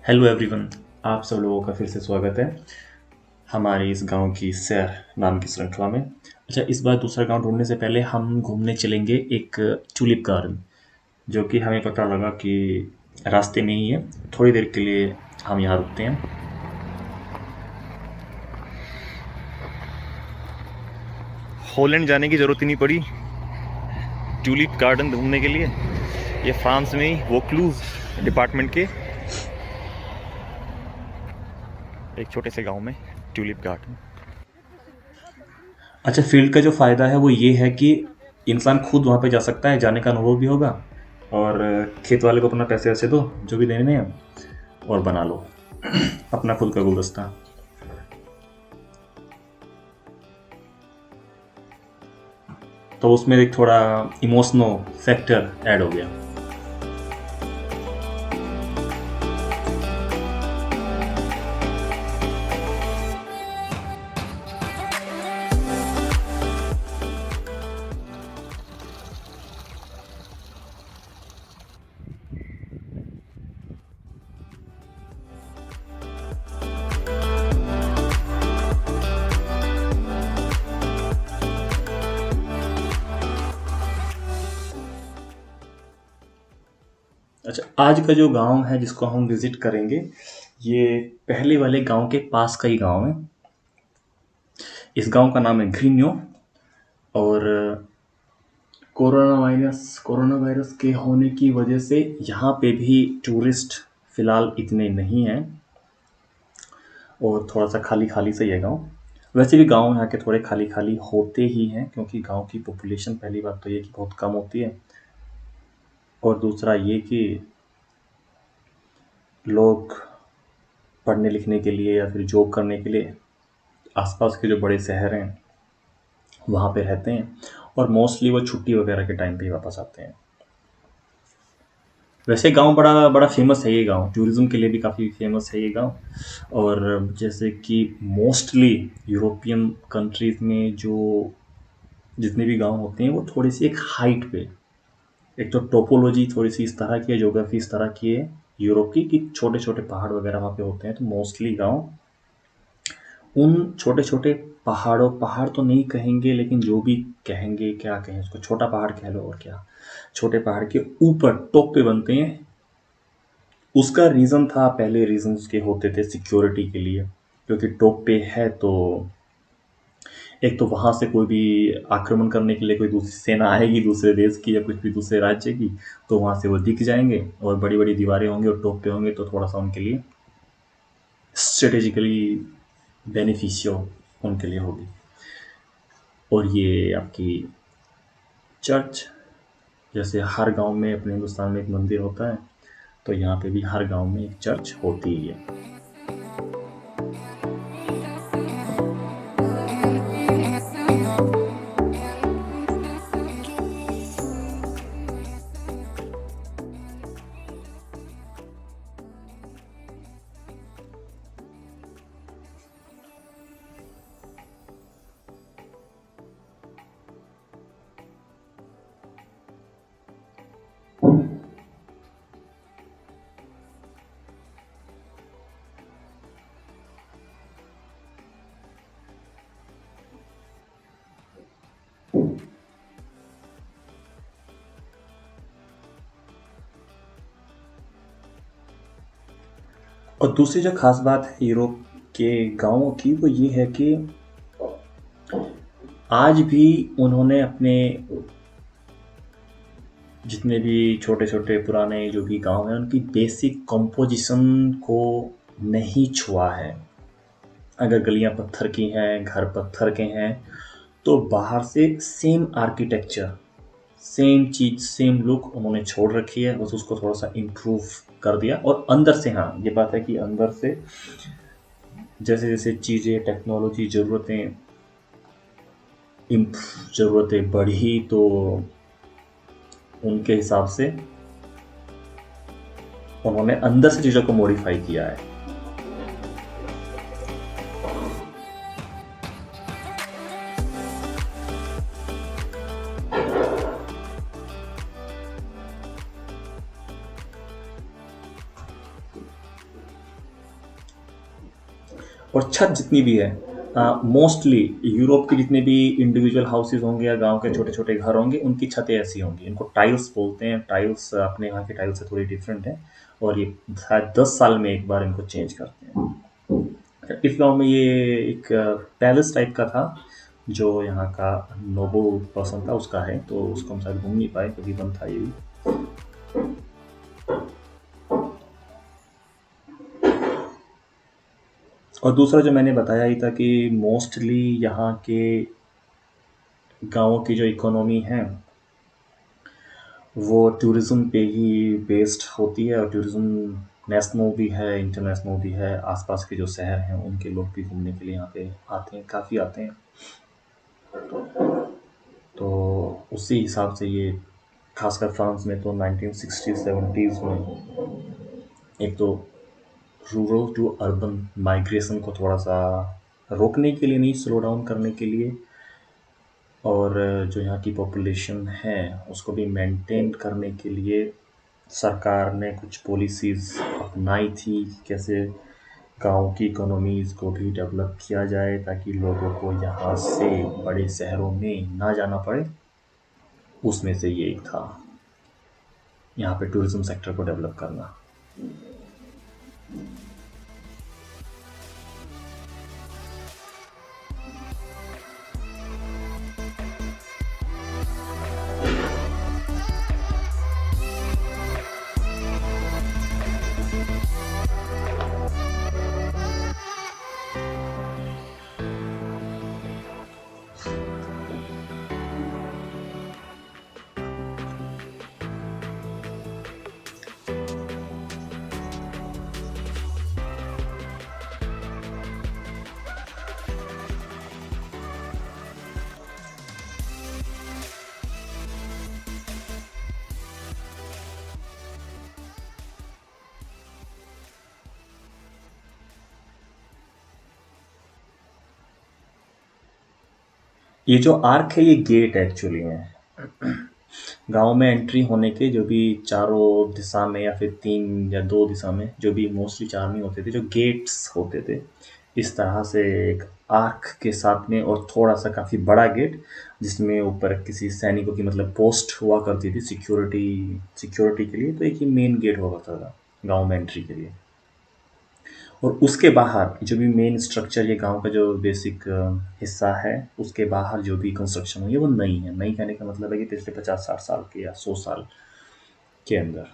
Hello everyone. आप सब लोगों का फिर से स्वागत है हमारे इस गांव की सैर नाम की श्रृंखला में। अच्छा, इस बार दूसरा गांव ढूंढने से पहले हम घूमने चलेंगे एक ट्यूलिप गार्डन, जो कि हमें पता लगा कि रास्ते में ही है। थोड़ी देर के लिए हम यहाँ रुकते हैं। हॉलैंड जाने की ज़रूरत ही नहीं पड़ी ट्यूलिप गार्डन घूमने के लिए। ये फ्रांस में ही वोक्लूज डिपार्टमेंट के एक छोटे से गांव में ट्यूलिप गार्डन। अच्छा, फील्ड का जो फ़ायदा है वो ये है कि इंसान खुद वहाँ पे जा सकता है, जाने का अनुभव भी होगा। और खेत वाले को अपना पैसे वैसे दो जो भी देने हैं, और बना लो अपना खुद का गुलदस्ता। तो उसमें एक थोड़ा इमोशनल फैक्टर ऐड हो गया। अच्छा, आज का जो गांव है जिसको हम विजिट करेंगे, ये पहले वाले गांव के पास का ही गांव है। इस गांव का नाम है घ्रिन्यो। और कोरोना वायरस के होने की वजह से यहाँ पे भी टूरिस्ट फिलहाल इतने नहीं हैं, और थोड़ा सा खाली खाली सा ही है गाँव। वैसे भी गांव यहाँ के थोड़े खाली खाली होते ही हैं, क्योंकि गांव की पॉपुलेशन पहली बात तो ये कि बहुत कम होती है, और दूसरा ये कि लोग पढ़ने लिखने के लिए या फिर जॉब करने के लिए आसपास के जो बड़े शहर हैं वहाँ पे रहते हैं, और मोस्टली वो छुट्टी वगैरह के टाइम पे ही वापस आते हैं। वैसे गांव बड़ा बड़ा फेमस है, ये गांव टूरिज्म के लिए भी काफ़ी फेमस है ये गांव। और जैसे कि मोस्टली यूरोपियन कंट्रीज़ में जो जितने भी गांव होते हैं वो थोड़ी सी एक हाइट पे, एक तो टोपोलॉजी थोड़ी सी इस तरह की है, ज्योग्राफी इस तरह की है यूरोप की, कि छोटे छोटे पहाड़ वगैरह वहाँ पे होते हैं। तो मोस्टली गांव उन छोटे छोटे पहाड़ों, पहाड़ तो नहीं कहेंगे लेकिन जो भी कहेंगे, क्या कहें उसको, छोटा पहाड़ कह लो और क्या, छोटे पहाड़ के ऊपर टॉप पे बनते हैं। उसका रीज़न था, पहले रीज़न उसके होते थे सिक्योरिटी के लिए, क्योंकि टॉप पे है तो एक तो वहाँ से कोई भी आक्रमण करने के लिए कोई दूसरी सेना आएगी दूसरे देश की या कुछ भी दूसरे राज्य की, तो वहाँ से वो दिख जाएंगे, और बड़ी बड़ी दीवारें होंगी और टॉप पे होंगे, तो थोड़ा सा उनके लिए स्ट्रेटेजिकली बेनिफिशियल उनके लिए होगी। और ये आपकी चर्च, जैसे हर गांव में अपने हिंदुस्तान में एक मंदिर होता है, तो यहाँ पे भी हर गांव में एक चर्च होती ही है। और दूसरी जो खास बात है यूरोप के गांवों की, वो ये है कि आज भी उन्होंने अपने जितने भी छोटे छोटे पुराने जो भी गांव हैं उनकी बेसिक कंपोजिशन को नहीं छुआ है। अगर गलियां पत्थर की हैं, घर पत्थर के हैं, तो बाहर से सेम आर्किटेक्चर, सेम चीज़, सेम लुक उन्होंने छोड़ रखी है, बस उसको थोड़ा सा इम्प्रूव कर दिया। और अंदर से, हाँ ये बात है कि अंदर से जैसे जैसे चीज़ें, टेक्नोलॉजी, ज़रूरतें बढ़ी, तो उनके हिसाब से उन्होंने अंदर से चीज़ों को मॉडिफाई किया है। और छत जितनी भी है, मोस्टली यूरोप के जितने भी इंडिविजुअल हाउसेज होंगे या गांव के छोटे छोटे घर होंगे, उनकी छतें ऐसी होंगी। इनको टाइल्स बोलते हैं। टाइल्स अपने यहाँ के टाइल्स से थोड़ी डिफरेंट है, और ये शायद 10 साल में एक बार इनको चेंज करते हैं। इस गांव में ये एक पैलेस टाइप का था, जो यहाँ का नोबल पर्सन था उसका है, तो उसको हम शायद घूम नहीं पाए क्योंकि बंद था ये भी। और दूसरा जो मैंने बताया ही था कि मोस्टली यहाँ के गाँवों की जो इकोनॉमी है वो टूरिज़्म पे ही बेस्ड होती है, और टूरिज़्म नेशनल भी है, इंटरनेशनल भी है। आसपास के जो शहर हैं उनके लोग भी घूमने के लिए यहाँ पे आते हैं, काफ़ी आते हैं। तो उसी हिसाब से ये खासकर फ्रांस में तो 1960-70s में एक तो रूरल टू अर्बन माइग्रेशन को थोड़ा सा रोकने के लिए, नहीं स्लो डाउन करने के लिए, और जो यहाँ की पॉपुलेशन है उसको भी मेंटेन करने के लिए सरकार ने कुछ पॉलिसीज़ अपनाई थी, कैसे गांव की इकोनॉमीज़ को भी डेवलप किया जाए ताकि लोगों को यहाँ से बड़े शहरों में ना जाना पड़े। उसमें से ये एक था, यहाँ पे टूरिज़्म सेक्टर को डेवलप करना। ये जो आर्क है ये गेट एक्चुअली है। गांव में एंट्री होने के जो भी चारों दिशा में या फिर 3 या 2 दिशा में, जो भी मोस्टली 4 में होते थे, जो गेट्स होते थे इस तरह से एक आर्क के साथ में, और थोड़ा सा काफ़ी बड़ा गेट जिसमें ऊपर किसी सैनिकों की मतलब पोस्ट हुआ करती थी सिक्योरिटी के लिए। तो एक ही मेन गेट हुआ करता था गांव में एंट्री के लिए। और उसके बाहर जो भी मेन स्ट्रक्चर, ये गांव का जो बेसिक हिस्सा है, उसके बाहर जो भी कंस्ट्रक्शन हुई है वो नई है। नई कहने का मतलब है कि पिछले 50-60 साल के या 100 साल के अंदर।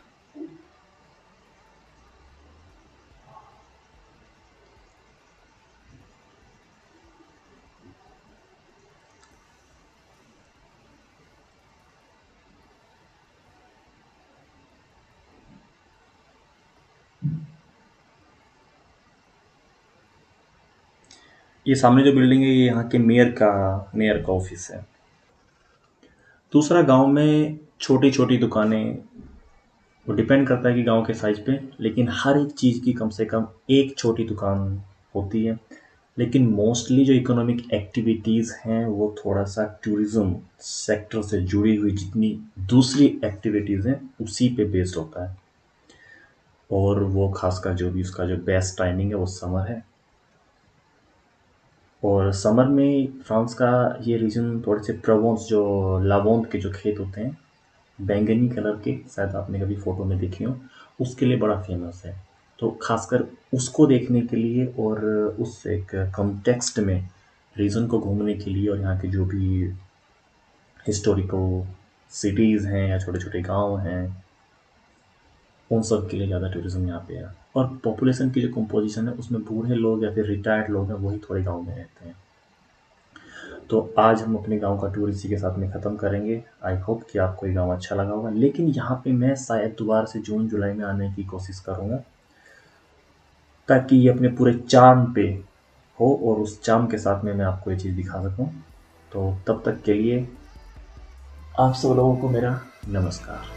ये सामने जो बिल्डिंग है ये यहाँ के मेयर का ऑफिस है। दूसरा, गांव में छोटी छोटी दुकानें, वो डिपेंड करता है कि गांव के साइज पे, लेकिन हर एक चीज़ की कम से कम एक छोटी दुकान होती है। लेकिन मोस्टली जो इकोनॉमिक एक्टिविटीज़ हैं वो थोड़ा सा टूरिज़्म सेक्टर से जुड़ी हुई जितनी दूसरी एक्टिविटीज़ हैं उसी पे बेस्ड होता है। और वो खासकर जो भी उसका जो बेस्ट टाइमिंग है वो समर है। और समर में फ्रांस का ये रीजन थोड़े से प्रोवेंस, जो लावोंत के जो खेत होते हैं बैंगनी कलर के, शायद आपने कभी फ़ोटो में देखे हो, उसके लिए बड़ा फेमस है। तो खासकर उसको देखने के लिए और उस एक कॉन्टेक्स्ट में रीजन को घूमने के लिए, और यहाँ के जो भी हिस्टोरिकल सिटीज़ हैं या छोटे छोटे गांव हैं, उन सब के लिए ज़्यादा टूरिज़्म यहाँ पे है। और पॉपुलेशन की जो कंपोजिशन है उसमें बूढ़े लोग या फिर रिटायर्ड लोग हैं, वही थोड़े गांव में रहते हैं। तो आज हम अपने गांव का टूर इसी के साथ में ख़त्म करेंगे। आई होप कि आपको ये गांव अच्छा लगा होगा, लेकिन यहाँ पे मैं शायद दोबारा से जून जुलाई में आने की कोशिश करूँगा ताकि ये अपने पूरे चार्म पे हो, और उस चार्म के साथ में मैं आपको ये चीज़ दिखा सकूँ। तो तब तक के लिए आप सब लोगों को मेरा नमस्कार।